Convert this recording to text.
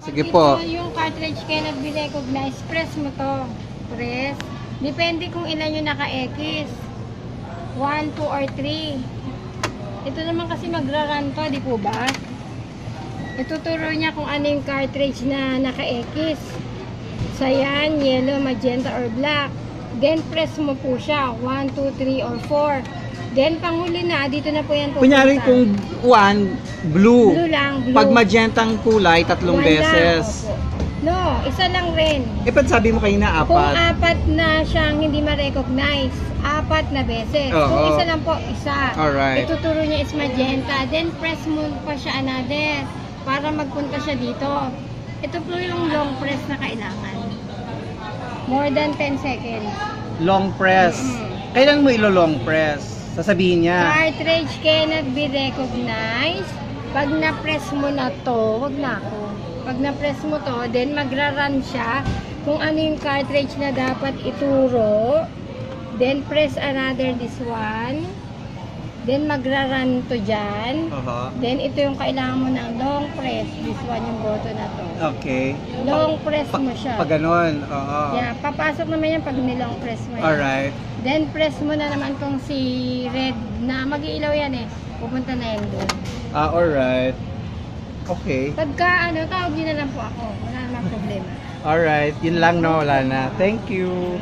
Sige po. Ito yung cartridge cannot be recognized. Press mo to. Press. Depende kung ilan yung naka-X. 1, 2, or 3. Ito naman kasi magra-run to, di po ba? Ituturo niya kung ano yung cartridge na naka-X. Cyan, yellow, magenta, or black. Then press mo po siya. 1, 2, 3, or 4. Then panghuli na, dito na po yan pupunta. Kunyari kung 1, blue. Blue lang, blue. Pag magentang kulay, 3 One beses. lang, opo. No, isa lang rin. Eh, ba't sabi mo kayo na Kung 4? 4 na siyang hindi ma-recognize, 4 na beses. Oo. Kung isa lang po, isa. Alright. Ituturo niya is magenta. Then press mo pa siya another para magpunta siya dito. Ito po yung long press na kailangan. More than 10 seconds. Long press. Kailan mo ilo-long press? Sasabihin niya. Cartridge cannot be recognized. Pag na-press mo na to, wag na ako. Pag na-press mo to, then magra-run siya kung ano yung cartridge na dapat ituro. Then press another this one. Then magra-run to dyan. Then ito yung kailangan mo ng long press. This one yung button na to. Okay. Long press mo siya. Pag ganon. Oo. Yeah, papasok naman yan pag nilong press mo yan. Alright. Then press mo na naman tong si red na mag-iilaw yan eh. Pupunta na yan doon. Alright. Okay. Pagka tawag niyo na lang po ako. Wala namang problema. Alright. Yun lang, no? Wala na. Thank you.